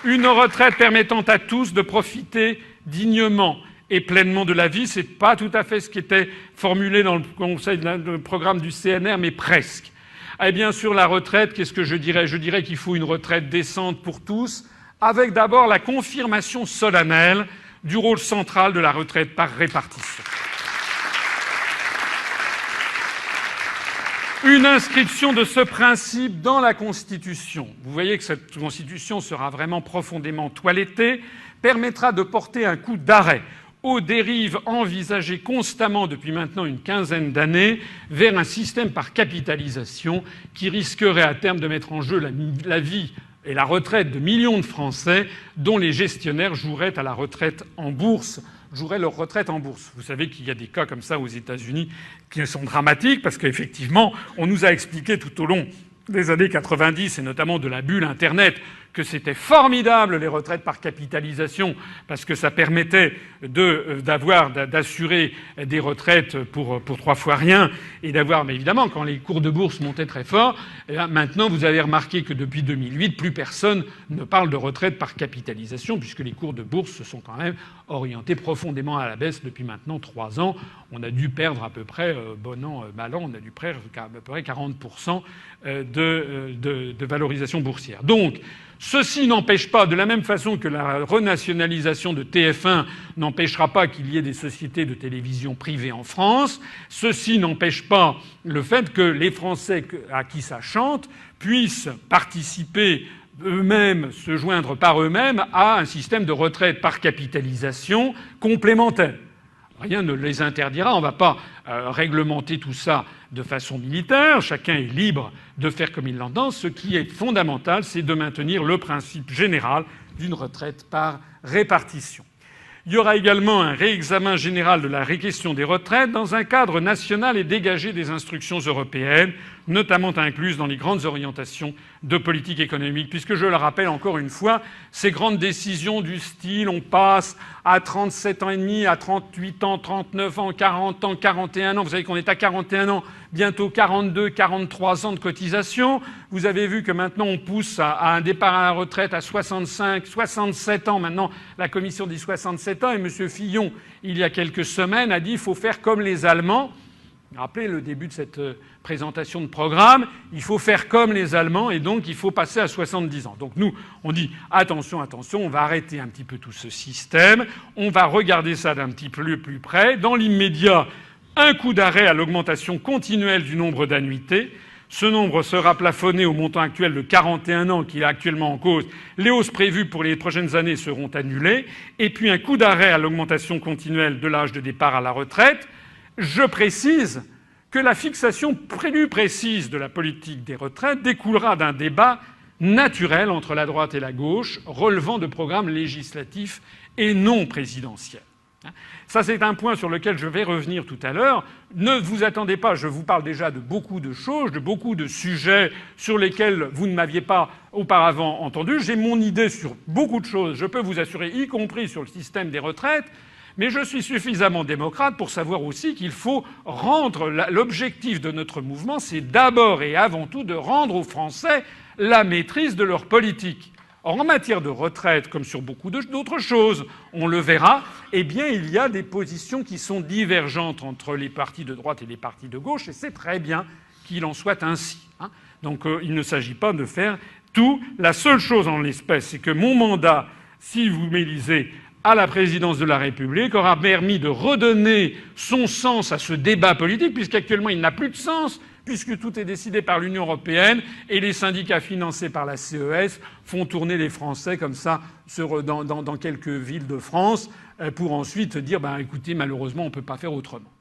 Une retraite permettant à tous de profiter dignement et pleinement de la vie. C'est pas tout à fait ce qui était formulé dans le programme du CNR, mais presque. Et bien sûr, la retraite, qu'est-ce que je dirais? Je dirais qu'il faut une retraite décente pour tous, avec d'abord la confirmation solennelle du rôle central de la retraite par répartition. Une inscription de ce principe dans la Constitution. Vous voyez que cette Constitution sera vraiment profondément toilettée, permettra de porter un coup d'arrêt aux dérives envisagées constamment depuis maintenant une quinzaine d'années vers un système par capitalisation qui risquerait à terme de mettre en jeu la vie et la retraite de millions de Français dont les gestionnaires joueraient à la retraite en bourse, joueraient leur retraite en bourse. Vous savez qu'il y a des cas comme ça aux États-Unis qui sont dramatiques parce qu'effectivement, on nous a expliqué tout au long des années 90 et notamment de la bulle Internet que c'était formidable les retraites par capitalisation parce que ça permettait d'assurer des retraites pour 3 fois rien et d'avoir, mais évidemment, quand les cours de bourse montaient très fort, maintenant vous avez remarqué que depuis 2008, plus personne ne parle de retraite par capitalisation puisque les cours de bourse se sont quand même orientés profondément à la baisse depuis maintenant 3 ans. On a dû perdre à peu près, bon an, mal an, on a dû perdre à peu près 40% de valorisation boursière. Donc, ceci n'empêche pas, de la même façon que la renationalisation de TF1 n'empêchera pas qu'il y ait des sociétés de télévision privées en France, ceci n'empêche pas le fait que les Français à qui ça chante puissent participer eux-mêmes, se joindre par eux-mêmes à un système de retraite par capitalisation complémentaire. Rien ne les interdira. On ne va pas réglementer tout ça de façon militaire. Chacun est libre de faire comme il l'entend. Ce qui est fondamental, c'est de maintenir le principe général d'une retraite par répartition. Il y aura également un réexamen général de la question des retraites dans un cadre national et dégagé des instructions européennes, notamment incluses dans les grandes orientations de politique économique. Puisque, je le rappelle encore une fois, ces grandes décisions du style on passe à 37 ans et demi, à 38 ans, 39 ans, 40 ans, 41 ans. Vous savez qu'on est à 41 ans, bientôt 42, 43 ans de cotisation. Vous avez vu que maintenant on pousse à un départ à la retraite à 65, 67 ans. Maintenant, la Commission dit 67 ans et M. Fillon, il y a quelques semaines, a dit qu'il faut faire comme les Allemands. Rappelez le début de cette présentation de programme. Il faut faire comme les Allemands et donc il faut passer à 70 ans. Donc nous, on dit attention, attention, on va arrêter un petit peu tout ce système. On va regarder ça d'un petit peu plus près. Dans l'immédiat, un coup d'arrêt à l'augmentation continuelle du nombre d'annuités. Ce nombre sera plafonné au montant actuel de 41 ans qui est actuellement en cause. Les hausses prévues pour les prochaines années seront annulées. Et puis un coup d'arrêt à l'augmentation continuelle de l'âge de départ à la retraite. Je précise que la fixation plus précise de la politique des retraites découlera d'un débat naturel entre la droite et la gauche, relevant de programmes législatifs et non présidentiels. Ça, c'est un point sur lequel je vais revenir tout à l'heure. Ne vous attendez pas, je vous parle déjà de beaucoup de choses, de beaucoup de sujets sur lesquels vous ne m'aviez pas auparavant entendu. J'ai mon idée sur beaucoup de choses, je peux vous assurer, y compris sur le système des retraites. Mais je suis suffisamment démocrate pour savoir aussi qu'il faut rendre l'objectif de notre mouvement, c'est d'abord et avant tout de rendre aux Français la maîtrise de leur politique. Or, en matière de retraite, comme sur beaucoup d'autres choses, on le verra, eh bien, il y a des positions qui sont divergentes entre les partis de droite et les partis de gauche, et c'est très bien qu'il en soit ainsi. Donc, il ne s'agit pas de faire tout. La seule chose en l'espèce, c'est que mon mandat, si vous m'élisez à la présidence de la République, aura permis de redonner son sens à ce débat politique, puisqu'actuellement il n'a plus de sens, puisque tout est décidé par l'Union européenne et les syndicats financés par la CES font tourner les Français comme ça dans quelques villes de France pour ensuite dire écoutez, malheureusement on ne peut pas faire autrement.